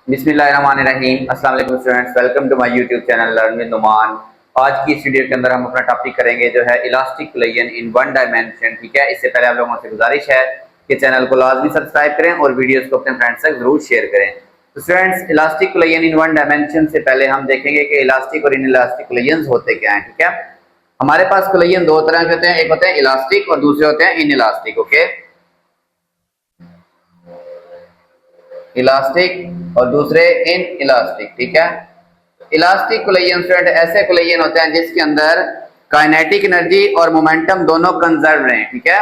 बिस्मिल्लाहिर्रहमानिर्रहीम। अस्सलाम वालेकुम students, welcome to my YouTube channel learn with Numan. आज की इस वीडियो के अंदर हम अपना टॉपिक करेंगे जो है elastic collision in one dimension. ठीक है, इससे पहले आप लोगों से गुजारिश है कि चैनल को लाजमी सब्सक्राइब करें और वीडियोस को अपने फ्रेंड्स तक जरूर शेयर करें। तो students, elastic collision in one dimension से पहले हम देखेंगे कि इलास्टिक और इन इलास्टिक कोलिजन होते क्या हैं। ठीक है, हमारे पास कोलिजन दो तरह के होते हैं, एक होते हैं इलास्टिक और दूसरे होते हैं इन इलास्टिक। ओके, इलास्टिक और दूसरे इन इलास्टिक। ठीक है, इलास्टिक कोलिजन स्टूडेंट ऐसे कोलिजन होते हैं जिसके अंदर काइनेटिक एनर्जी और मोमेंटम दोनों कंजर्व रहे। ठीक है,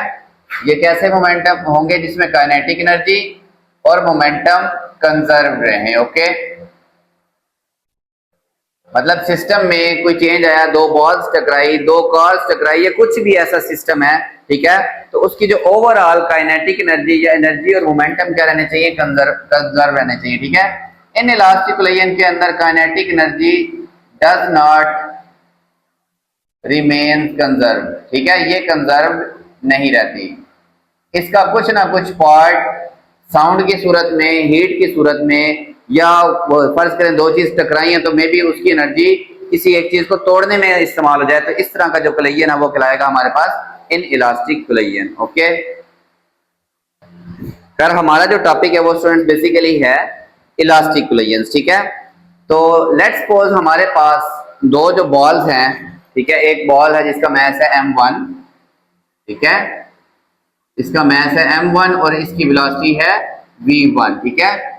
ये कैसे मोमेंटम होंगे जिसमें काइनेटिक एनर्जी और मोमेंटम कंजर्व रहे। ओके, मतलब सिस्टम में कोई चेंज आया, दो बॉल्स टकराई, दो कार्स टकराई, या कुछ भी ऐसा सिस्टम है, ठीक है, तो उसकी जो ओवरऑल काइनेटिक एनर्जी या एनर्जी और मोमेंटम क्या रहने चाहिए, कंजर्व रहने चाहिए। ठीक है, इन इलास्टिक कोलिजन के अंदर kinetic energy does not remain conserve. ठीक है, ये कंजर्व नहीं रहती, इसका कुछ ना कुछ पार्ट साउंड की सूरत में, हीट की सूरत में, या फर्ज करें दो चीज टकराई है तो मे बी उसकी एनर्जी किसी एक चीज को तोड़ने में इस्तेमाल हो जाए, तो इस तरह का जो कोलिजन है वो कहलाएगा हमारे पास इन इलास्टिक कोलिजन। ओके, कर हमारा जो टॉपिक है वो स्टूडेंट बेसिकली है इलास्टिक कोलिजन। ठीक है, तो लेट्स सपोज हमारे पास दो जो बॉल्स हैं, ठीक है, एक बॉल है जिसका मैस है m1, ठीक है, इसका मैस है m1 और इसकी वेलोसिटी है v1। ठीक है,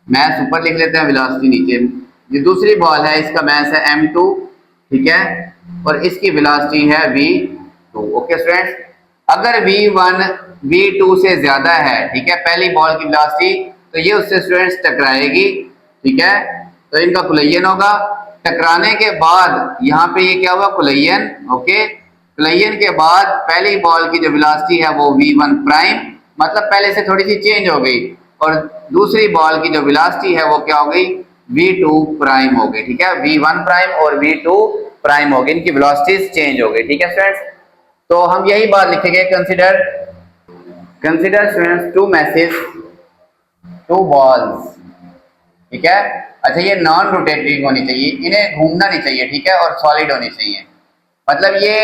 मैस ऊपर लिख लेते हैं, वेलोसिटी नीचे। ये दूसरी बॉल है, इसका मैस है m2, ठीक है, और इसकी वेलोसिटी है v2। ओके स्टूडेंट्स, अगर v1 v2 से ज्यादा है, ठीक है, पहली बॉल की वेलोसिटी, तो ये उससे स्टूडेंट्स टकराएगी। ठीक है, तो इनका कोलिजन होगा। टकराने के बाद यहाँ पे ये क्या हुआ, कोलिजन। ओके, कोलिजन के बाद पहली बॉल की जो वेलोसिटी है वो v1 प्राइम, मतलब पहले से थोड़ी सी चेंज हो गई, और दूसरी बॉल की जो वेलोसिटी है वो क्या हो गई, v2 प्राइम हो गई। ठीक है, v1 प्राइम और v2 प्राइम हो गई, इनकी वेलोसिटीज चेंज हो गई। ठीक है स्टूडेंट्स, तो हम यही बात लिखेंगे, consider students two masses, two balls. ठीक है, अच्छा ये नॉन रोटेटिंग होनी चाहिए, इन्हें घूमना नहीं चाहिए, ठीक है, और सॉलिड होनी चाहिए, मतलब ये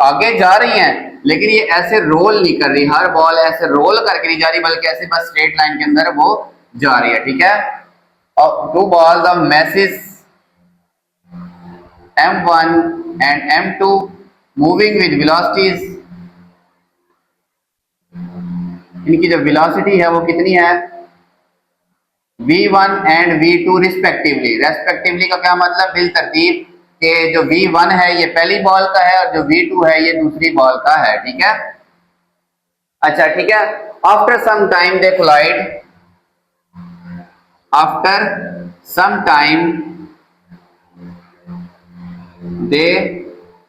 आगे जा रही हैं लेकिन ये ऐसे रोल नहीं कर रही, हर बॉल ऐसे रोल करके नहीं जा रही, बल्कि ऐसे बस स्ट्रेट लाइन के अंदर वो जा रही है। ठीक है, और two balls of message m1 and m2 moving with velocities, इनकी जो वेलोसिटी है वो कितनी है, v1 and v2 respectively. Respectively का क्या मतलब, बिल तरतीब, कि जो v1 है ये पहली बॉल का है और जो v2 है ये दूसरी बॉल का है। ठीक है, अच्छा ठीक है, आफ्टर सम टाइम दे कोलाइड, आफ्टर सम टाइम दे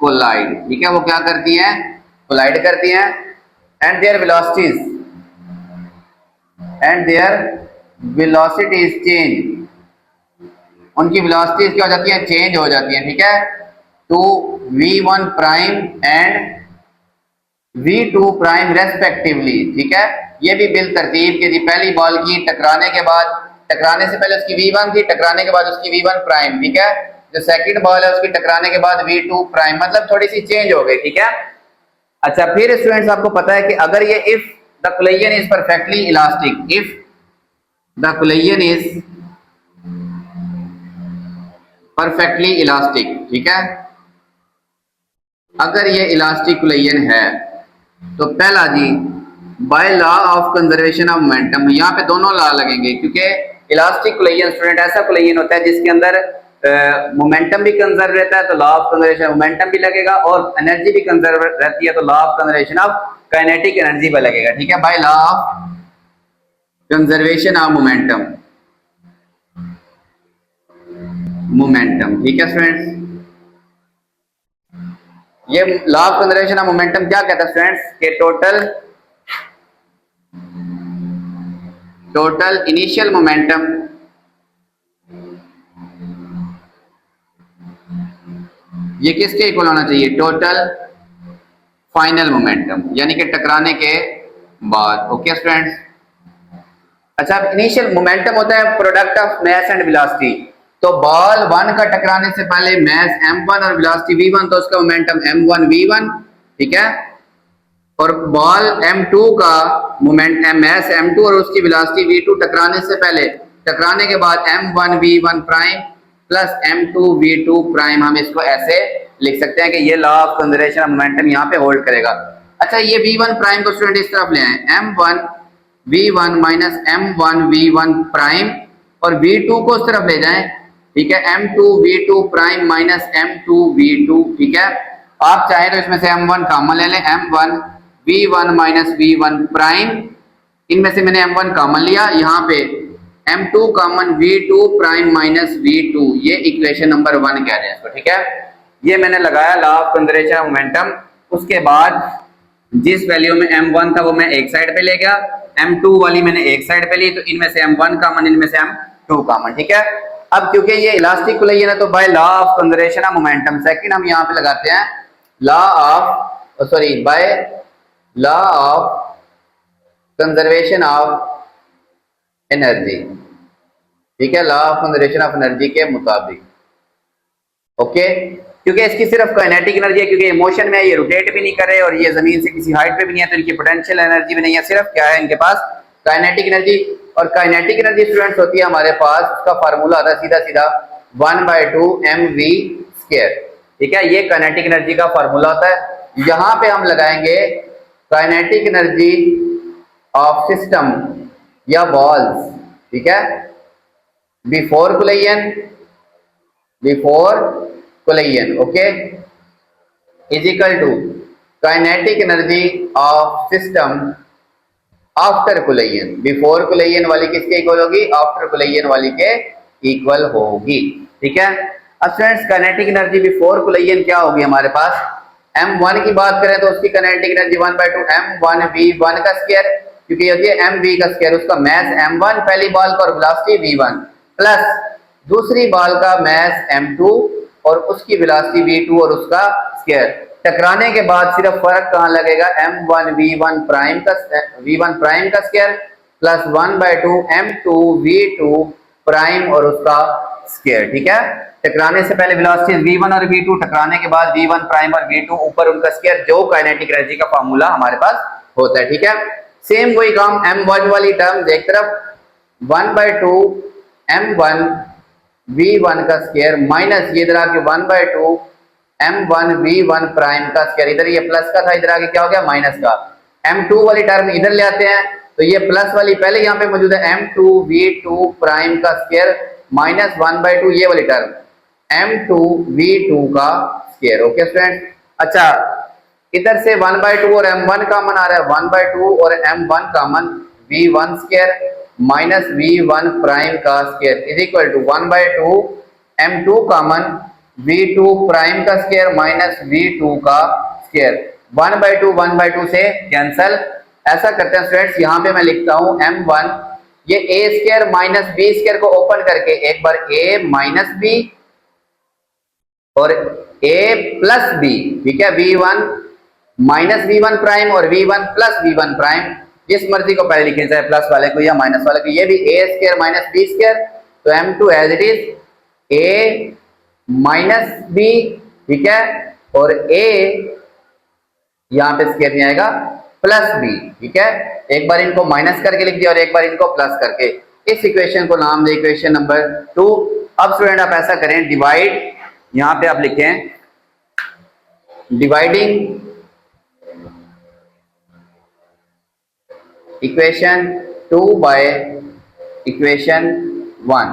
कोलाइड। ठीक है, वो क्या करती हैं, कोलाइड करती हैं, एंड देयर वेलोसिटीज चेंज, उनकी वेलोसिटीज क्या हो जाती है, चेंज हो जाती है। ठीक है, to v1 prime and v2 prime respectively. ठीक है, ये भी बिल तरतीब के जी, पहली बॉल की टकराने के बाद, टकराने से पहले उसकी v1 थी, टकराने के बाद उसकी v1 प्राइम। ठीक है, जो सेकंड बॉल है उसकी टकराने के बाद v2 प्राइम, मतलब थोड़ी सी चेंज हो गई। ठीक है, अच्छा फिर स्टूडेंट्स आपको पता है कि अगर ये if the collision is perfectly elastic, if the collision is perfectly elastic, ठीक है, अगर ये इलास्टिक कोलिजन है तो पहला जी, by law of conservation of momentum, यहाँ पे दोनों लॉ लगेंगे, क्योंकि इलास्टिक कोलिजन स्टूडेंट ऐसा कोलिजन होता है जिसके अंदर मोमेंटम भी कंजर्व रहता है, तो लॉ ऑफ कंजर्वेशन मोमेंटम भी लगेगा, और एनर्जी भी कंजर्व रहती है, तो law of conservation of kinetic energy भी लगेगा। ठीक है, bye law of conservation of momentum, ठीक है स्टूडेंट्स, ये law of conservation of momentum क्या कहता है स्टूडेंट्स, के टोटल इनिशियल मोमेंटम ये किसके इक्वल होना चाहिए, टोटल फाइनल मोमेंटम, यानी कि टकराने के बाद। ओके स्टूडेंट्स, अच्छा, इनिशियल मोमेंटम होता है product of mass and velocity. तो बॉल 1 का टकराने से पहले मास m1 और वेलोसिटी v1, तो उसका मोमेंटम m1 v1, ठीक है। और बॉल m2 का मोमेंट मास m2 और उसकी वेलोसिटी v2 टकराने से पहले, टकराने के बाद m1 v1 prime plus m2 v2 prime, हम इसको ऐसे लिख सकते हैं कि ये law of conservation of momentum यहाँ पे होल्ड करेगा। अच्छा, ये v1 प्राइम को स्टूडेंट इस तरफ ले आए, m1 v1 minus m1 v1 prime, और v2 को उस तरफ ले जाएं, ठीक है, m2 v2 prime minus m2 v2, ठीक है। आप चाहे तो इसमें से m1 कॉमन ले लें, m1 v1 minus v1 prime, इनमें से मैंने m1 कॉमन लिया, यहाँ पे m2 common v2 prime minus v2, ये इक्वेशन नंबर 1 कह रहे हैं इसको, ठीक है। ये मैंने लगाया law of conservation of momentum. उसके बाद जिस वैल्यू में m1 था वो मैं एक साइड पे ले गया, m2 वाली मैंने एक साइड पे ली, तो इनमें से m1 कॉमन, इनमें से m2 कॉमन, ठीक है। अब क्योंकि ये इलास्टिक को है ना, तो bye law of conservation of momentum second हम यहाँ पे लगाते हैं law of bye law of conservation of energy, ठीक है, law of conservation of energy के मुताबिक, ओके। क्योंकि इसकी सिर्फ काइनेटिक एनर्जी है, क्योंकि ये मोशन में है, ये रोटेट भी नहीं कर रहे और ये जमीन से किसी हाइट पे भी नहीं है, तो इनकी पोटेंशियल एनर्जी भी नहीं है, सिर्फ क्या है इनके पास काइनेटिक एनर्जी। और काइनेटिक एनर्जी स्टूडेंट्स होती है हमारे पास, उसका फार्मूला आता है सीधा सीधा 1/2 mv स्क्वायर, ठीक है, ये काइनेटिक एनर्जी का फार्मूला होता है। यहाँ पे हम लगाएंगे काइनेटिक एनर्जी ऑफ सिस्टम या बॉल्स, ठीक है, before collision, okay, is equal to kinetic energy of system after collision. Before collision वाली किसके इक्वल होगी? आफ्टर कोलिजन वाली के इक्वल होगी, ठीक है। अब students, kinetic energy before collision क्या होगी हमारे पास? m1 की बात करें तो उसकी काइनेटिक एनर्जी 1/2 m1 v1 का स्क्वायर, क्योंकि होती है mv का स्क्वायर, उसका मास m1 पहली बॉल का और वेलोसिटी v1, प्लस दूसरी बॉल का मास m2 और उसकी वेलोसिटी v2 और उसका स्क्वायर। टकराने के बाद सिर्फ फर्क कहाँ लगेगा? m1 v1 प्राइम का square plus 1/2 m2 v2 prime और उसका स्क्वायर, ठीक है। टकराने से पहले वेलोसिटी v1 और v2, टकराने के बाद v1 प्राइम और v2 ऊपर उनका स्क्वायर, जो काइनेटिक एनर्जी का फार्मूला हमारे पास होता है, ठीक है। सेम वही काम m1 वाली टर्म एक तरफ 1/2 m1 v1 का स्क्वायर माइनस ये इधर आके 1/2 m1 v1 प्राइम का स्क्वायर, इधर ये प्लस का था, इधर आके क्या हो गया? माइनस का। m2 वाली टर्म इधर ले आते हैं, तो ये प्लस वाली पहले यहाँ पे मौजूद है m2 v2 प्राइम का स्क्वायर माइनस 1/2 ये वाली टर्म m2 v2 का स्क्वायर, ओके स्टूडेंट। अच्छा, इधर से 1/2 और m1 कॉमन आ रहा है, 1/2 और m1 common v1 square minus v1 prime का square is equal to 1/2 m2 common v2 prime का स्क्वायर माइनस v2 का स्क्वायर। 1/2 से कैंसल। ऐसा करते हैं स्टूडेंट्स, यहाँ पे मैं लिखता हूँ m1, ये a square minus b square को ओपन करके एक बार a माइनस b और a प्लस b, ठीक है, v1 माइनस v1 प्राइम और v1 प्लस v1 प्राइम, जिस मर्जी को पहले लिखें, चाहे प्लस वाले को या माइनस वाले को, ये भी a square minus b square, तो m2 as it is a minus b, ठीक है, और a यहाँ पे स्क्वायर नहीं आएगा प्लस b, ठीक है। एक बार इनको माइनस करके लिख दिया और एक बार इनको प्लस करके, इस इक्वेशन को नाम दे इक्वेशन नंबर 2। अब स्टूडेंट आप ऐसा करें, डिवाइड, यहाँ पे आप लिखें डिवाइडिंग इक्वेशन 2 बाय इक्वेशन 1।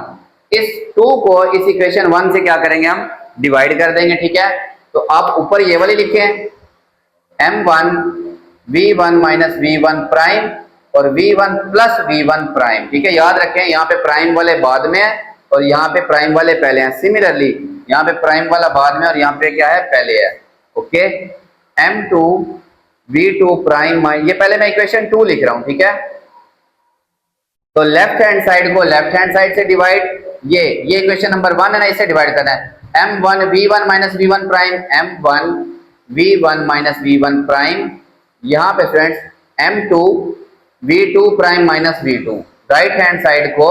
इस 2 को इस इक्वेशन 1 से क्या करेंगे? हम डिवाइड कर देंगे, ठीक है। तो आप ऊपर ये वाली लिखें m1 v1 minus v1 prime और v1 प्लस v1 प्राइम, ठीक है। याद रखें, यहाँ पे प्राइम वाले बाद में है और यहाँ पे प्राइम वाले पहले हैं। सिमिलरली यहाँ पे प्राइम वाला बाद में और यहाँ पे क्या है? पहले है, ओके। m2 v2 प्राइम, ये पहले मैं इक्वेशन 2 लिख रहा हूँ, ठीक है। तो लेफ्ट हैंड साइड को लेफ्ट हैंड साइड से डिवाइड, ये इक्वेशन नंबर 1 है ना, इससे डिवाइड करना है। m1 v1 minus v1 prime, m1 v1 minus v1 prime, यहाँ पे friends m2 v2 prime minus v2, right hand side को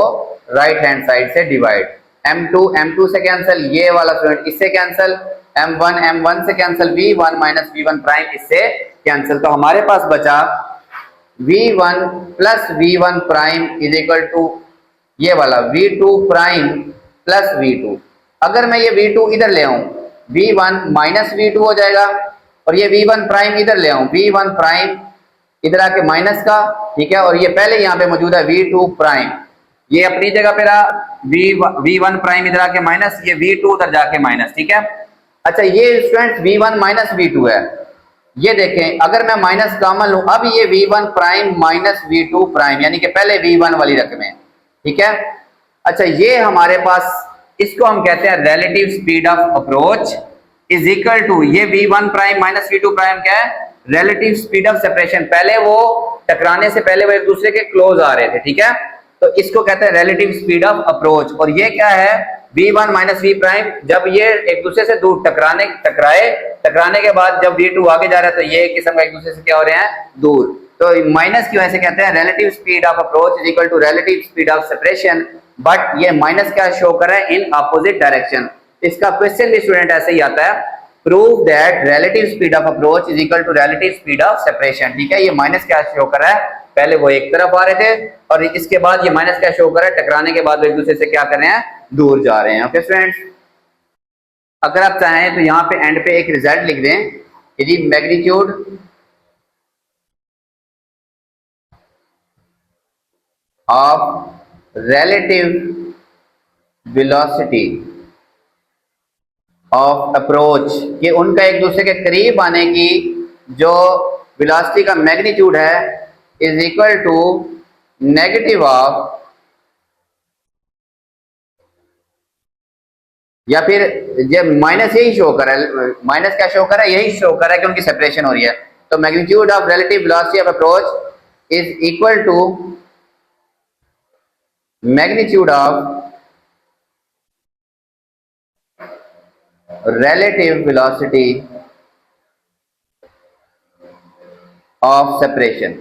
राइट हैंड साइड से डिवाइड, m2 से कैंसिल, ये वाला स्टूडेंट इससे कैंसिल, m1 से cancel, v1 minus v1 prime इससे कैंसिल। तो हमारे पास बचा v1 plus v1 prime is equal to ये वाला v2 प्राइम प्लस v2। अगर मैं ये v2 इधर ले आऊं, v1 माइनस v2 हो जाएगा, और ये v1 प्राइम इधर ले आऊं, v1 प्राइम इधर आके माइनस का, ठीक है, और ये पहले यहाँ पे मौजूद है v2 प्राइम, ये अपनी जगह पे रहा, v1 प्राइम इधर आके माइनस, ये v2 उधर जाके माइनस, ठीक है। अच्छा ये स्टूडेंट v1 माइनस v2 है, ये देखें अगर मैं माइनस कॉमन लूं, अब ये v1 prime minus v2 prime यानी कि पहले v1 वाली रकम है, ठीक है। अच्छा ये हमारे पास, इसको हम कहते हैं relative speed of approach is equal to, ये v1 prime minus v2 prime क्या है, रिलेटिव स्पीड ऑफ सेपरेशन। पहले वो टकराने से पहले वो एक दूसरे के क्लोज आ रहे थे, ठीक है, तो इसको कहते हैं रिलेटिव स्पीड ऑफ अप्रोच। और ये क्या है, v1 माइनस v प्राइम, जब ये एक दूसरे से दूर टकराने के बाद जब v2 आगे जा रहा है तो ये किस्म का एक दूसरे से क्या हो रहे हैं, दूर, तो माइनस की वजह से कहते हैं relative speed of approach is equal to relative speed of separation, but ये माइनस क्या शो कर रहा है, इन अपोजिट डायरेक्शन। इसका क्वेश्चन भी स्टूडेंट ऐसे ही आता है, prove that relative speed of approach is equal to relative speed of separation, ठीक है। ये माइनस क्या शो कर रहा है, पहले वो एक तरफ आ रहे थे और इसके बाद ये माइनस क्या शो कर रहा है, टकराने के बाद वो एक दूसरे से क्या कर रहे हैं, दूर जा रहे हैं। ओके स्टूडेंट्स, अगर आप चाहें तो यहाँ पे एंड पे एक रिजल्ट लिख दें, यदि magnitude of relative velocity of approach, कि उनका एक दूसरे के करीब आने की जो वेलोसिटी का मैग्नीट्यूड है is equal to negative of, या फिर ये माइनस यही शो कर रहा है, माइनस क्या शो कर रहा है, यही शो कर रहा है कि उनकी सेपरेशन हो रही है। तो magnitude of relative velocity of approach is equal to magnitude of relative velocity of separation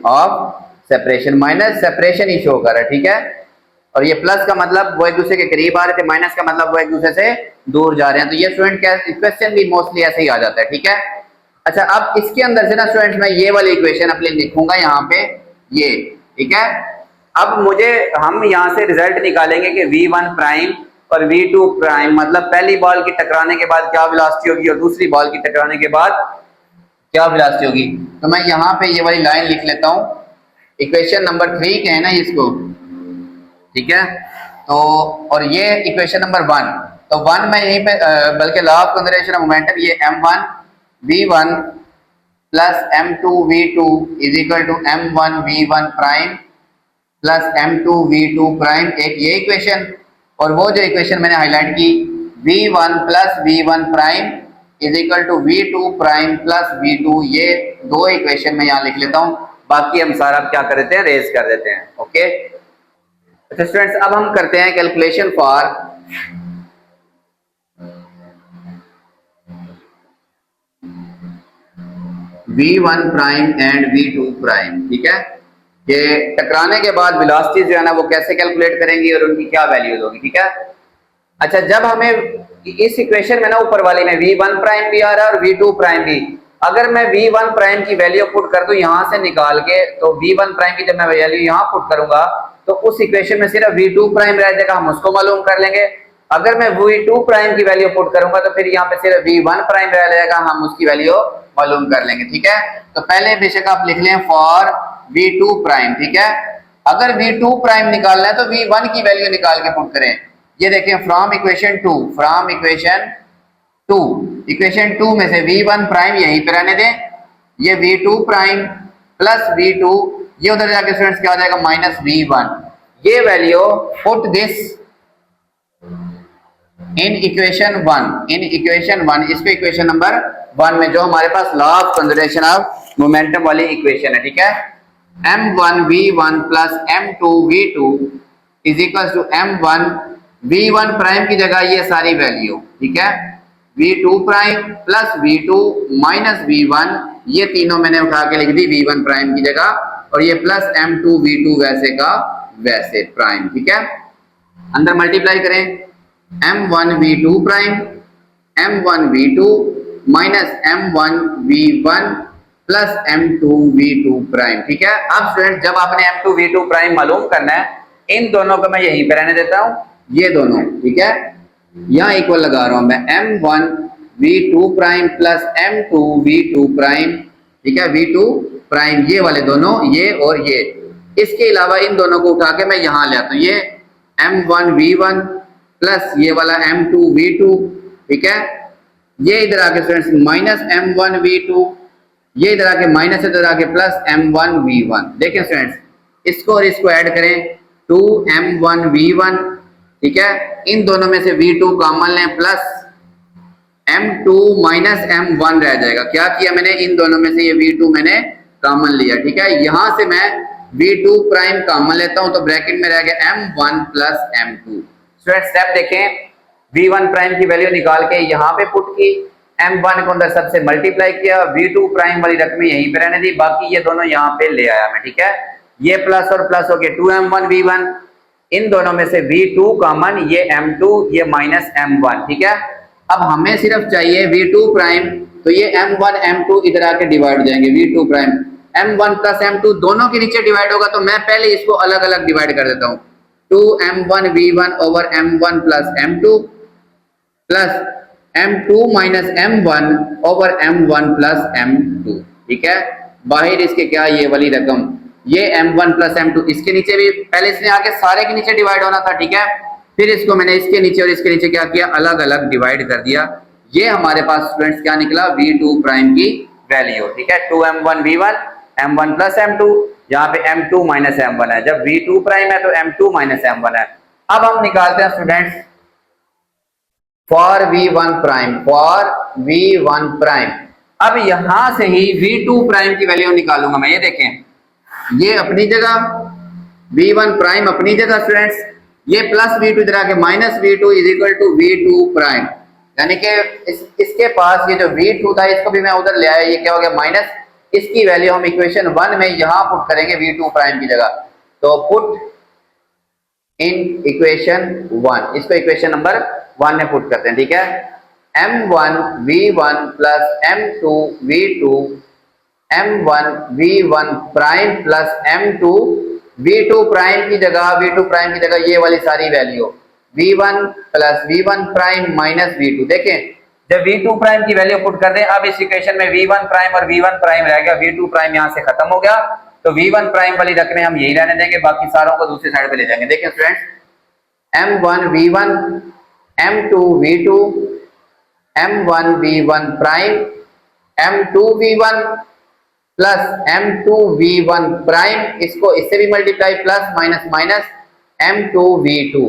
minus separation ही शो कर रहा है, ठीक है। और ये प्लस का मतलब वो एक दूसरे के करीब आ रहे थे, माइनस का मतलब वो एक दूसरे से दूर जा रहे हैं। तो ये स्टूडेंट क्या, क्वेश्चन भी मोस्टली ऐसे ही आ जाता है, ठीक है। अच्छा अब इसके अंदर से ना स्टूडेंट मैं ये वाली इक्वेशन अपनी लिखूंगा यहाँ पे, ये ठीक है। अब हम यहाँ से रिजल्ट निकालेंगे कि v1 प्राइम और v2 प्राइम, मतलब पहली बॉल की टकराने के बाद क्या वेलोसिटी होगी और दूसरी बॉल की टकराने के बाद क्या वेलोसिटी होगी। तो मैं यहाँ पे ये वाली लाइन लिख लेता हूँ, इक्वेशन नंबर 3 के है ना इसको, ठीक है। तो और ये इक्वेशन नंबर 1, तो 1 मैं यहीं पे बल्कि law of conservation of momentum, ये m1 v1 plus m2 v2 is equal to m1 v1 prime plus m2 v2 prime, एक ये इक्वेशन। और वो जो इक्वेशन मैंने हाईलाइट की v1 plus v1 prime is equal to v2 prime plus v2, ये दो इक्वेशन मैं यहाँ लिख लेता हूँ, बाकी हम सारा क्या कर देते हैं, रेज कर देते हैं। ओके अच्छा स्टूडेंट्स, अब हम करते हैं calculation for v1 prime and v2 prime, ठीक है। ये टकराने के बाद वेलोसिटी जो है ना वो कैसे कैलकुलेट करेंगी और उनकी क्या वैल्यूज होगी, ठीक है। अच्छा जब हमें इस इक्वेशन में ना ऊपर वाली में v1 प्राइम भी आ रहा है और v2 प्राइम भी, अगर मैं v1 प्राइम की वैल्यू पुट कर दूं यहाँ से निकाल के, तो v1 प्राइम की जब मैं वैल्यू यहाँ पुट करूंगा तो उस इक्वेशन में सिर्फ v2 प्राइम रह जाएगा, हम उसको मालूम कर लेंगे। अगर मैं v2 प्राइम की वैल्यू पुट करूंगा तो फिर यहाँ पे सिर्फ v1 प्राइम रह जाएगा, हम उसकी वैल्यू मालूम कर लेंगे, ठीक है। तो पहले बेशक आप लिख लें फॉर v2 प्राइम, ठीक है। अगर v2 प्राइम निकालना है तो v1 की वैल्यू निकाल के पुट करें। ये देखें फ्रॉम इक्वेशन 2, इक्वेशन 2 में से v1 प्राइम यहीं पे रहने दें, ये v2 प्राइम प्लस v2, ये उधर जाके स्टूडेंट्स क्या हो जाएगा, माइनस v1। ये value put this in equation 1, इसको इक्वेशन नंबर 1 में जो हमारे पास law of conservation of momentum वाली इक्वेशन है, ठीक है। m1 v1 plus m2 v2 is equal to m1 v1 prime की जगह ये सारी वैल्यू, ठीक है, v2 prime plus v2 minus v1, ये तीनों मैंने उठा के लिख दी v1 प्राइम की जगह, और ये प्लस m2 v2 वैसे का वैसे प्राइम, ठीक है। अंदर मल्टीप्लाई करें m1v2 prime m1v2 minus m1v1 plus m2v2 prime, ठीक है। अब स्टूडेंट जब आपने m2v2 प्राइम मालूम करना है, इन दोनों को मैं यहीं पे रहने देता हूं, ये दोनों, ठीक है, यहां इक्वल लगा रहा हूं मैं m1v2 prime plus m2v2 prime, ठीक है, v2 प्राइम, ये वाले दोनों, ये और ये। इसके अलावा इन दोनों को उठा के मैं यहां ले आता हूं, ये m1v1 प्लस ये वाला m2v2, ठीक है, ये इधर आके स्टूडेंट्स माइनस m1v2, ये इधर आके माइनस इधर आके प्लस m1v1। देखिए स्टूडेंट्स, इसको और इसको ऐड करें 2m1v1, ठीक है, इन दोनों में से v2 कॉमन लें प्लस m2 माइनस m1 रह जाएगा। क्या किया मैंने, इन दोनों में से ये v2 मैंने कॉमन लिया, ठीक है। यहां से मैं v2 प्राइम कॉमन लेता हूं तो ब्रैकेट में रह गया m1 प्लस m2। स्टेप देखें, v1 प्राइम की वैल्यू निकाल के यहाँ पे पुट की, m1 को अंदर सबसे मल्टीप्लाई किया, v2 प्राइम वाली रकम यहीं पे रहने दी, बाकी ये दोनों यहाँ पे ले आया मैं, ठीक है। ये प्लस और प्लस हो गए 2m1v1, इन दोनों में से v2 कॉमन, ये m2, ये माइनस m1, ठीक है। अब हमें सिर्फ चाहिए v2 प्राइम, तो ये m1 m2 इधर आके डिवाइड हो जाएंगे, v2 prime m1 plus m2 दोनों के नीचे डिवाइड होगा, तो मैं पहले इसको अलग अलग डिवाइड कर देता हूँ, 2m1v1 over m1 plus m2 plus m2 minus m1 over m1 plus m2, ठीक है। बाहर इसके क्या, ये वाली रकम, ये m1 प्लस m2, इसके नीचे भी पहले इसने आके सारे के नीचे डिवाइड होना था, ठीक है, फिर इसको मैंने इसके नीचे और इसके नीचे क्या किया, अलग अलग डिवाइड कर दिया। ये हमारे पास स्टूडेंट्स क्या निकला, v2 प्राइम की वैल्यू, ठीक है, 2m1v1 m1 प्लस m2, यहाँ पे m2 माइनस m1 है, जब v2 प्राइम है तो m2 माइनस m1 है। अब हम निकालते हैं students for v1 prime, for v1 prime. अब यहां से ही v2 प्राइम की वैल्यू निकालूंगा मैं, ये देखें, ये अपनी जगह, v1 प्राइम अपनी जगह स्टूडेंट्स, ये प्लस v2 इधर आके minus v2 is equal to v2 prime, यानी कि इसके पास ये जो v2 था इसको भी मैं उधर ले आया, ये क्या हो गया माइनस, इसकी वैल्यू हम इक्वेशन 1 में यहां पुट करेंगे v2 प्राइम की जगह, तो पुट इन इक्वेशन 1, इसको इक्वेशन नंबर 1 में पुट करते हैं, ठीक है। m1v1 plus m2v2 m1v1 prime plus m2v2 prime की जगह ये वाली सारी value v1 plus v1 prime minus v2। देखें, जब v2 प्राइम की वैल्यू पुट कर दें, अब इस इक्वेशन में v1 प्राइम और v1 प्राइम रह गया, v2 प्राइम यहां से खत्म हो गया, तो v1 प्राइम वाली रकमें हम यही रहने देंगे, बाकी सारों को दूसरी साइड पे ले जाएंगे। देखें students, m1v1 m2v2 m1v1 prime m2v1 plus m2v1 prime, इसको इससे भी multiply plus minus minus m2v2,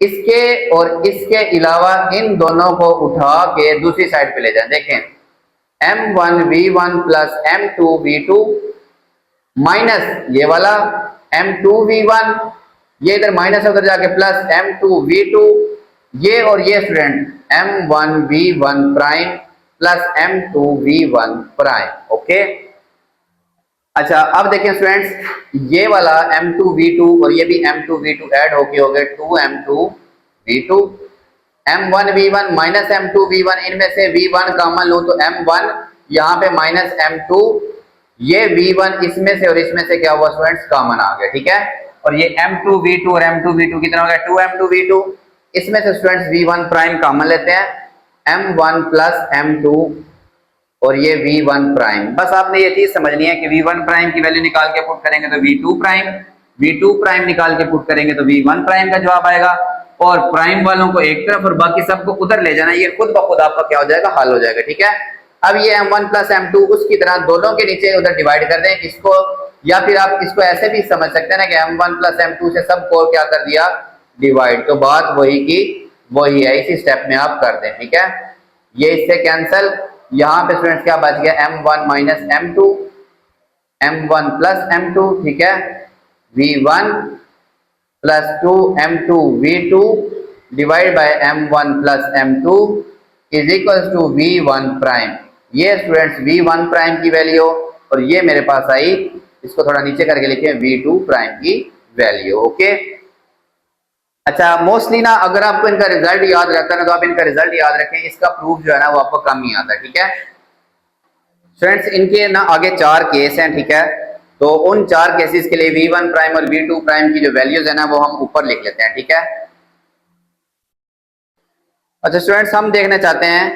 इसके और इसके अलावा इन दोनों को उठा के दूसरी साइड पे ले जाएं। देखें, m1v1 प्लस m2v2 माइनस ये वाला m2v1, ये इधर माइनस उधर जाके प्लस m2v2, ये और ये student m1v1 prime plus m2v1 prime, okay. अच्छा, अब देखें स्टूडेंट्स, ये वाला m2v2 और ये भी m2v2 ऐड होके हो गए 2m2v2, m1v1 माइनस m2v1, इनमें से v1 कॉमन लो तो m1, यहाँ पे माइनस m2, ये v1 इसमें से और इसमें से क्या हुआ स्टूडेंट्स, कॉमन आ गया, ठीक है। और ये m2v2 और m2v2 कितना हो गया, 2m2v2, इसमें से स्टूडेंट्स v1 प्राइम कॉमन लेते हैं, m1 प्लस m2 और ये v1 प्राइम। बस आपने ये चीज समझनी है कि v1 प्राइम की वैल्यू निकाल के पुट करेंगे तो v2 प्राइम निकाल के पुट करेंगे तो v1 प्राइम का जवाब आएगा, और प्राइम वालों को एक तरफ और बाकी सबको उधर ले जाना, ये खुद ब खुद आपका क्या हो जाएगा, हल हो जाएगा, ठीक है। अब ये m1 प्लस m2 उसकी तरह दोनों के नीचे उधर डिवाइड कर दें इसको, या फिर आप इसको ऐसे भी समझ सकते हैं ना कि m1 प्लस m2 से सबको क्या कर दिया, डिवाइड, तो बात वही की वही है, इसी स्टेप में आप कर दें, ठीक है। ये इससे कैंसल, यहाँ पे स्टूडेंट्स क्या बच गया, m1 minus m2, m1 plus m2, ठीक है, v1 plus 2m2 v2 divide by m1 plus m2 is equal to v1 prime. ये स्टूडेंट्स v1 प्राइम की वैल्यू, और ये मेरे पास आई, इसको थोड़ा नीचे करके लिखे v2 प्राइम की वैल्यू। ओके, अच्छा मोस्टली ना अगर आपको इनका रिजल्ट याद रहता है ना तो आप इनका रिजल्ट याद रखें, इसका प्रूफ जो है ना वो आपको कम ही आता है। ठीक है स्टूडेंट्स, इनके ना आगे 4 केस हैं। ठीक है, तो उन 4 केसेस के लिए v1 प्राइम और v2 प्राइम की जो वैल्यूज है ना वो हम ऊपर लिख लेते हैं। ठीक है, अच्छा स्टूडेंट्स, हम देखना चाहते हैं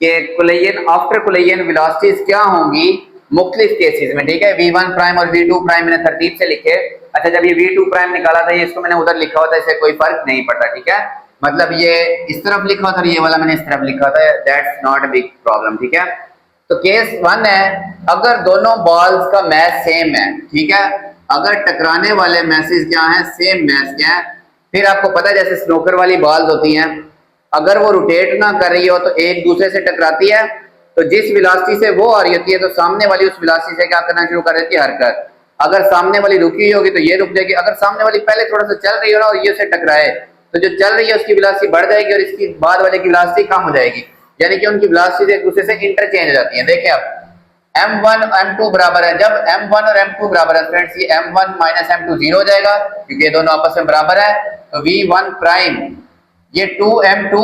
कि कोलिजन आफ्टर कोलिजन वेलोसिटीज क्या होंगी मुख्तलिफ केसेस में। ठीक है, v1 प्राइम और v2 प्राइम मैंने तरतीब से लिखे। अच्छा, जब ये v2 प्राइम निकाला था ये इसको मैंने उधर लिखा होता है, इससे कोई फर्क नहीं पड़ता। ठीक है, मतलब ये इस तरफ लिखा था और ये वाला मैंने इस तरफ लिखा था, that's not a big problem. ठीक है, तो केस 1 है अगर दोनों बॉल्स का मैस सेम है। ठीक है, अगर टकराने वाले मैसेज क्या है, सेम मैस क्या है। फिर आपको पता है जैसे स्नोकर वाली बॉल्स होती हैं, अगर वो रोटेट ना कर रही हो तो एक दूसरे से टकराती है, तो जिस वेलोसिटी से वो आ रही होती है तो सामने वाली उस वेलोसिटी से क्या करना शुरू कर देती है, हरकत। अगर सामने वाली रुकी हुई होगी तो ये रुक जाएगी, अगर सामने वाली पहले थोड़ा सा चल रही हो ना और ये उसे टकराए तो जो चल रही है उसकी वेलोसिटी बढ़ जाएगी और इसकी बाद वाले की वेलोसिटी कम हो जाएगी, यानी कि उनकी वेलोसिटी एक दूसरे से इंटरचेंज हो जाती है। देखिए अब m1 m2 बराबर है, जब m1 और m2 बराबर है फ्रेंड्स, ये m1 माइनस m2 जीरो हो जाएगा क्योंकि ये दोनों आपस में बराबर है। तो v1 प्राइम ये 2m2,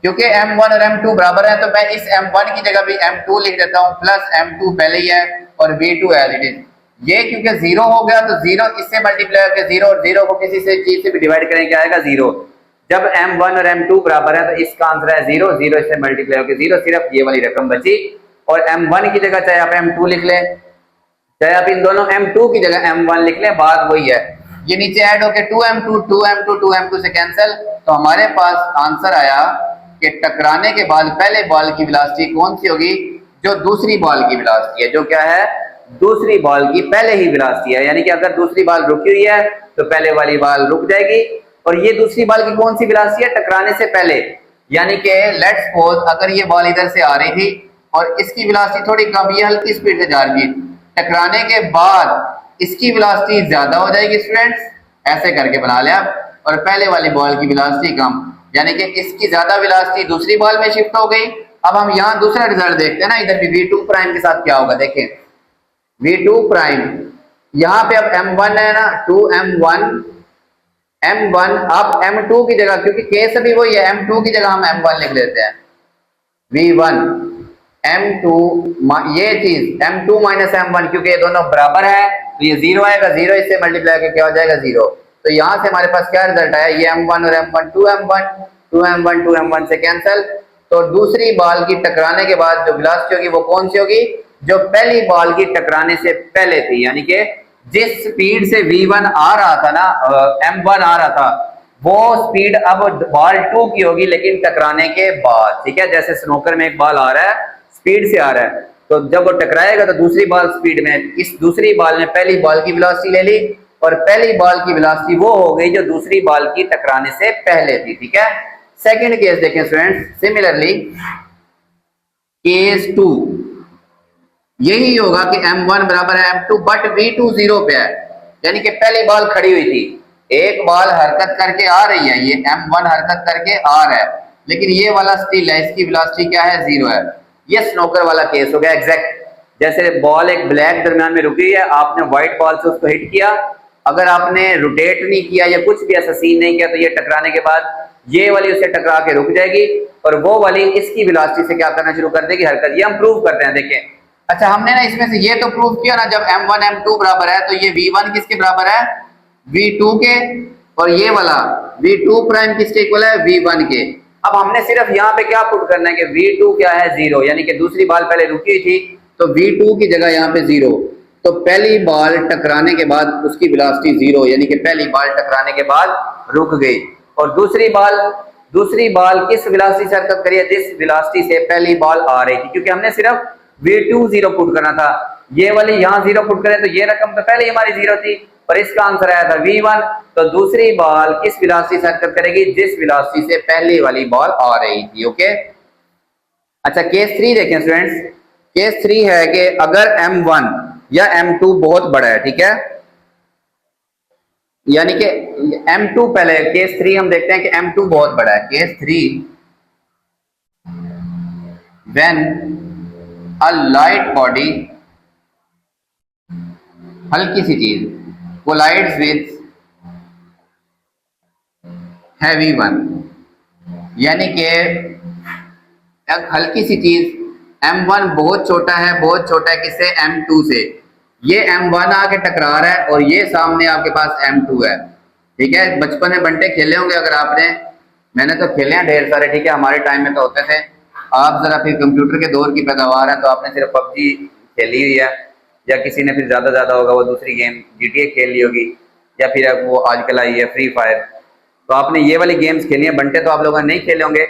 क्योंकि m1 और m2 बराबर है तो मैं इस m1 की जगह भी m2 लिख देता हूं प्लस m2 पहले ही है और v2 एज इट इज। ये क्योंकि जीरो हो गया तो जीरो इससे मल्टीप्लाई करके जीरो और जीरो को किसी से चीज से भी डिवाइड करेंगे क्या आएगा, जीरो। जब m1 और m2 बराबर है तो इसका आंसर है जीरो, जीरो इससे मल्टीप्लाई होकर जीरो, सिर्फ ये वाली रकम बची। और m1 की जगह चाहे आप m2 लिख लें, चाहे आप इन दोनों m2 की जगह m1 लिख लें, बात वही है। ये नीचे ऐड होके 2m2 2m2 2m2 से कैंसिल, तो हमारे पास आंसर आया कि टकराने के बाद पहले बॉल की वेलोसिटी कौन सी होगी, जो दूसरी बॉल की वेलोसिटी है, जो क्या है, दूसरी बॉल की पहले ही वेलोसिटी है। यानी कि अगर दूसरी बॉल रुकी हुई है तो पहले वाली बॉल रुक जाएगी, और ये दूसरी बॉल की कौन सी वेलोसिटी है, टकराने से पहले। यानी कि लेट्स सपोज अगर ये बॉल इधर से आ रही थी और इसकी वेलोसिटी थोड़ी कम, ये हल्की स्पीड से जा रही थी, टकराने के बाद इसकी वेलोसिटी ज्यादा हो जाएगी स्टूडेंट्स, ऐसे करके बना लिया, और पहले वाली बॉल की वेलोसिटी कम, यानी कि इसकी ज्यादा वेलोसिटी दूसरी बॉल में शिफ्ट हो गई। अब हम यहाँ दूसरा रिजल्ट देखते हैं ना, इधर भी v2 प्राइम के साथ क्या होगा, देखें v2 प्राइम, यहाँ पे अब m1 है ना, 2m1 m1, अब m2 की जगह, क्योंकि केस अभी वही है, m2 की जगह हम m1 लिख लेते हैं, v1 m2, ये चीज m2 माइनस m1, क्योंकि ये दोनों बराबर है तो ये जीरो आएगा, जीरो इससे मल्टीप्लाई करके क्या हो जाएगा, जीरो। तो यहां से हमारे पास क्या रिजल्ट आया, ये m1 और m1 2m1 2m1 2m1 से कैंसिल। तो दूसरी बॉल की टकराने के बाद जो वेलोसिटी होगी वो कौन सी होगी, जो पहली बॉल की टकराने से पहले थी, यानी कि जिस स्पीड से v1 आ रहा था ना, m1 आ रहा था, वो स्पीड अब बॉल 2 की होगी लेकिन टकराने के बाद। ठीक है, जैसे स्नोकर में एक बॉल आ रहा है, स्पीड से आ रहा है, तो जब वो टकराएगा तो दूसरी बॉल स्पीड में, इस दूसरी बॉल ने पहली बॉल की वेलोसिटी ले ली और पहली बॉल की वेलोसिटी वो हो गई जो दूसरी बॉल की टकराने से पहले थी। ठीक है, सेकंड केस देखें स्टूडेंट्स, सिमिलरली केस 2 यही होगा कि m1 बराबर है m2 बट v2 जीरो पे है, यानी कि पहली बॉल खड़ी हुई थी, एक बॉल हरकत करके आ रही है, ये m1 हरकत करके आ रहा है, लेकिन ये वाला स्टिल है, इसकी वेलोसिटी क्या है, जीरो है। ये स्नोकर वाला केस हो गया एग्जैक्ट, जैसे बॉल एक ब्लैक दरमियान में रुकी है, आपने व्हाइट बॉल से उसको हिट किया, अगर आपने रोटेट नहीं किया या कुछ भी ऐसा सीन नहीं किया तो ये टकराने के बाद ये वाली उसे टकरा के रुक जाएगी और वो वाली इसकी वेलोसिटी से क्या करना शुरू कर देगी, हरकत। ये हम प्रूव करते हैं, देखें। अच्छा, हमने ना इसमें से ये तो प्रूव किया ना, जब m1 m2 बराबर है तो ये v1 किसके बराबर है, v2 के, और ये वाला v2 प्राइम किसके इक्वल है, v1 के। अब हमने सिर्फ यहाँ पे क्या पुट करना है कि v2 क्या है, जीरो, यानी कि दूसरी बॉल पहले रुकी हुई थी तो v2 की जगह यहाँ पे जीरो, तो पहली बॉल टकराने के बाद उसकी वेलोसिटी जीरो, यानी कि पहली बॉल टकराने के बाद रुक गई, और दूसरी बॉल किस वेलोसिटी से हरकत करी है, जिस वेलोसिटी से पहली बॉल आ रही थी, क्योंकि हमने सिर्फ v2 जीरो पुट करना था, ये वाली यहाँ जीरो पुट करें तो ये रकम तो पहले ही हमारी जीरो थी, और इसका आंसर आया था v1। तो दूसरी बॉल किस वेलोसिटी से हरकत करेगी, जिस वेलोसिटी से पहली वाली बॉल आ रही थी। ओके, अच्छा केस 3 देखें स्टूडेंट्स, केस 3 है कि अगर m1 या m2 बहुत बड़ा है, ठीक है, यानी कि m2 पहले, केस 3 हम देखते हैं कि m2 बहुत बड़ा है, case 3 when a light body, हल्की सी चीज कोलाइड्स विद हैवी वन, यानी कि एक हल्की सी चीज m1 बहुत छोटा है, बहुत छोटा है किससे, m2 से, ये m1 आके टकरा रहा है और ये सामने आपके पास m2 है। ठीक है, बचपन में बंटे खेले होंगे अगर आपने, मैंने तो खेले हैं ढेर सारे। ठीक है, हमारे टाइम में तो होते थे। आप जरा फिर कंप्यूटर के दौर की पैदावार है तो आपने सिर्फ पबजी खेली हुई है, या किसी ने फिर ज्यादा होगा वो दूसरी गेम GTA खेल ली होगी, या फिर वो आजकल आई है फ्री फायर, तो आपने ये वाली गेम्स खेली है। बंटे तो आप लोगों ने नहीं खेले होंगे।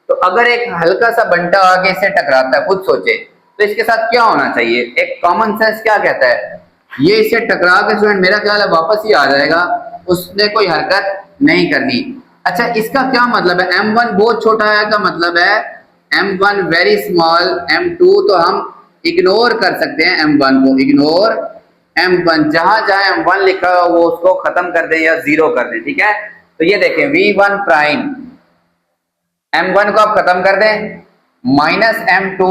तो अगर एक हल्का सा बंटा आगे से टकराता है, खुद सोचे तो इसके साथ क्या होना चाहिए। एक कॉमन सेंस क्या कहता है, ये इससे टकरा के स्टूडेंट मेरा ख्याल है वापस ही आ जाएगा, उसने कोई हरकत नहीं करनी। अच्छा, इसका क्या मतलब है, m1 बहुत छोटा है का मतलब है m1 वेरी स्मॉल, m2 तो हम इग्नोर कर सकते हैं, m1 को इग्नोर, m1 जहां जहां m1 लिखा हो वो उसको खत्म कर दें या जीरो कर दें। ठीक है, तो ये देखें v1 प्राइम, m1 को आप खत्म कर दें, minus m2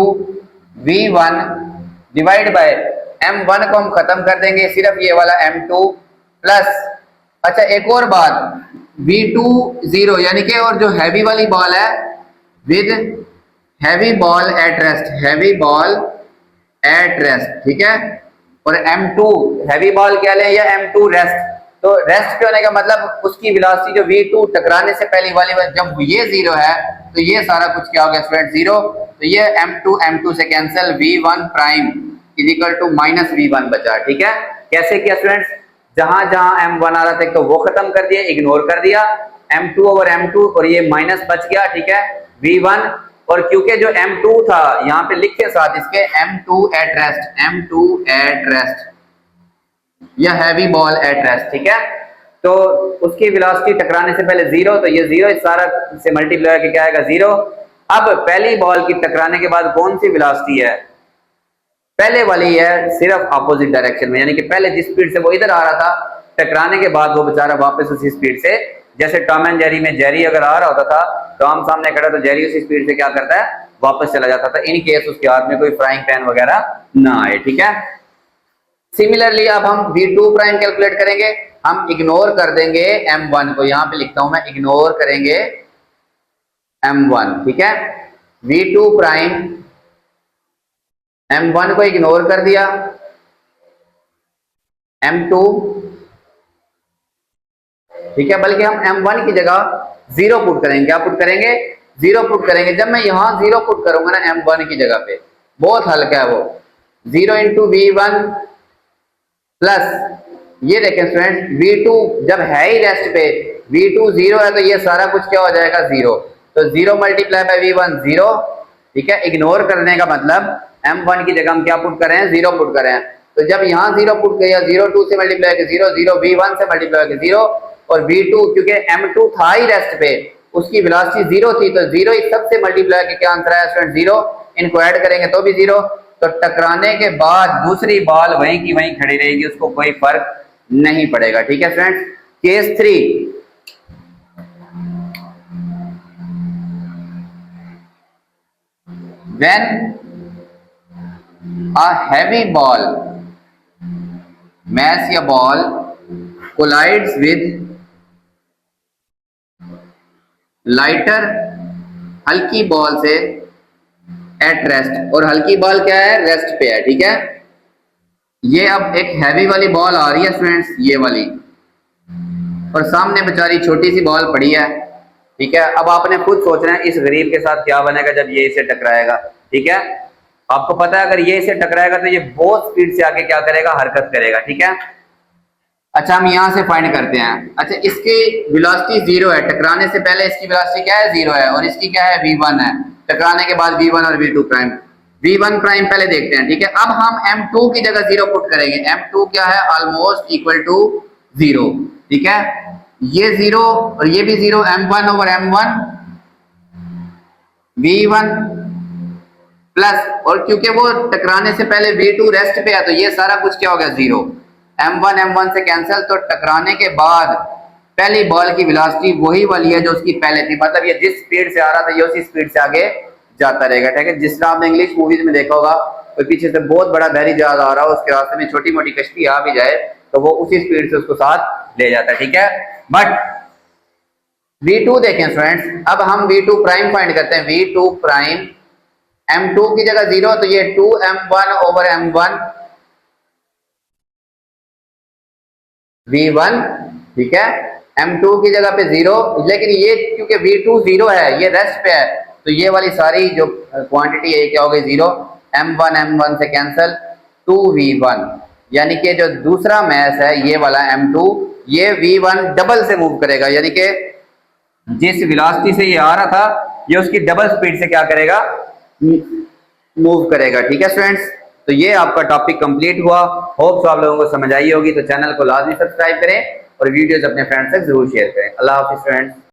v1 divide by m1 को हम खत्म कर देंगे, सिर्फ ये वाला m2 प्लस। अच्छा, एक और बात, v2 0, यानी कि और जो हैवी वाली बॉल है with heavy ball at rest, heavy ball at rest. ठीक है, और m2 हैवी बॉल क्या लें या m2 रेस्ट, तो रेस्ट पे होने का मतलब उसकी वेलोसिटी जो v2 टकराने से पहले वाली, जब ये 0 है तो ये सारा कुछ क्या हो गया स्टूडेंट, 0। तो ये m2 से cancel, v1 prime is equal to minus v1 बचा। ठीक है, कैसे किया स्टूडेंट्स, जहां जहां m1 आ रहा था तो वो खत्म कर दिया, इग्नोर कर दिया, m2 ओवर m2 और ये माइनस बच गया। ठीक है, v1, और क्योंकि जो m2 था यहाँ पे लिखे साथ इसके m2 at rest, m2 at rest या हैवी बॉल एट रेस्ट। ठीक है, तो उसकी वेलोसिटी टकराने से पहले 0, तो ये 0 इस सारा से मल्टीप्लाई करके क्या आएगा 0। अब पहली बॉल की टकराने के बाद कौन सी वेलोसिटी है, पहले वाली है, सिर्फ अपोजिट डायरेक्शन में, यानी कि पहले जिस स्पीड से वो इधर आ रहा था, टकराने के बाद वो बेचारा वापस उसी स्पीड से, जैसे टॉम एंड जेरी में जेरी अगर आ रहा होता था, टॉम सामने खड़ा तो जेरी उसी स्पीड से क्या करता है, वापस चला जाता था, इन केस उसके हाथ में कोई फ्राइंग पैन वगैरह ना आए। ठीक है, सिमिलरली अब हम v2 प्राइम कैलकुलेट करेंगे, हम इग्नोर कर देंगे m1 को, यहां पे लिखता हूं मैं, इग्नोर करेंगे m1। ठीक है, v2 प्राइम, m1 को इग्नोर कर दिया, m2, ठीक है, बल्कि हम m1 की जगह 0 पुट करेंगे, क्या पुट करेंगे, 0 पुट करेंगे। जब मैं यहां 0 पुट करूंगा ना m1 की जगह पे, बहुत हल्का है वो, 0 इंटू v1 प्लस, ये देखें स्टूडेंट, v2 जब है ही रेस्ट पे, v2 0 है तो ये सारा कुछ क्या हो जाएगा 0, तो 0 मल्टीप्लाई बाय v1 0। ठीक है, इग्नोर करने का मतलब m1 की जगह हम क्या पुट कर रहे हैं, 0 पुट कर रहे हैं, तो जब यहाँ 0 पुट किया, 0 2 से मल्टीप्लाई किया 0, 0 v1 से मल्टीप्लाई किया 0, और v2 क्योंकि m2 था ही रेस्ट पे, उसकी वेलोसिटी 0 थी, तो 0 इस सबसे मल्टीप्लाई के क्या आंसर है स्टूडेंट 0, इनको ऐड करेंगे तो भी 0, तो टकराने के बाद दूसरी बॉल वहीं की वहीं खड़ी रहेगी, उसको कोई फर्क नहीं पड़ेगा। ठीक है students, case 3, when a heavy ball, mass या ball collides with lighter हल्की बॉल से एट रेस्ट, और हल्की बॉल क्या है, रेस्ट पे है। ठीक है, ये अब एक हैवी वाली बॉल आ रही है स्टूडेंट्स, ये वाली, और सामने बेचारी छोटी सी बॉल पड़ी है। ठीक है, अब आपने खुद सोचना है इस गरीब के साथ क्या बनेगा जब ये इसे टकराएगा। ठीक है, आपको पता है अगर ये इसे टकराएगा तो ये बहुत स्पीड से आके क्या करेगा, हरकत करेगा। ठीक है, अच्छा हम यहां से फाइंड करते हैं। अच्छा, इसकी वेलोसिटी 0 है, टकराने से पहले इसकी वेलोसिटी क्या है, 0 है, और इसकी क्या है, v1 है, टकराने के बाद v1 और v2 प्राइम, v1 प्राइम पहले देखते हैं। ठीक है, अब हम m2 की जगह 0 पुट करेंगे, m2 क्या है, ऑलमोस्ट इक्वल टू 0। ठीक है, ये 0 और ये भी 0, m1 over m1 v1 plus, और क्योंकि वो टकराने से पहले v2 रेस्ट पे है तो ये सारा कुछ क्या हो गया 0, m1 से कैंसिल, तो टकराने के बाद पहली बॉल की वेलोसिटी वही वाली है जो उसकी पहले थी, मतलब ये जिस स्पीड से आ रहा था ये उसी स्पीड से आगे जाता रहेगा। ठीक है, जिस तरह आपने इंग्लिश मूवीज में देखा होगा, कोई पीछे से बहुत बड़ा बहरी जहाज आ रहा हो, उसके रास्ते में छोटी मोटी कश्ती आ भी जाए तो वो उसी स्पीड से उसको साथ ले जाता है, ठीक है। बट v2 देखें स्टूडेंट्स, अब हम v2 प्राइम फाइंड करते हैं। v2 प्राइम m2 की जगह 0, तो ये 2m1 ओवर m1 v1, ठीक है। m2 की जगह पे 0, लेकिन ये क्योंकि v2 0 है, ये रेस्ट पे है, तो ये वाली सारी जो क्वांटिटी है क्या हो गई 0, m1 से कैंसिल, 2v1, यानी कि जो दूसरा मैस है ये वाला m2, ये v1 डबल से मूव करेगा, यानी कि जिस वेलोसिटी से ये आ रहा था ये उसकी डबल स्पीड से क्या करेगा, मूव करेगा, ठीक है स्टूडेंट्स। तो ये आपका टॉपिक कंप्लीट हुआ। होप सो आप लोगों को समझ आई होगी। तो चैनल को लाजमी सब्सक्राइब करें और वीडियोस अपने फ्रेंड्स से जरूर शेयर करें। अल्लाह हाफिज़ फ्रेंड्स।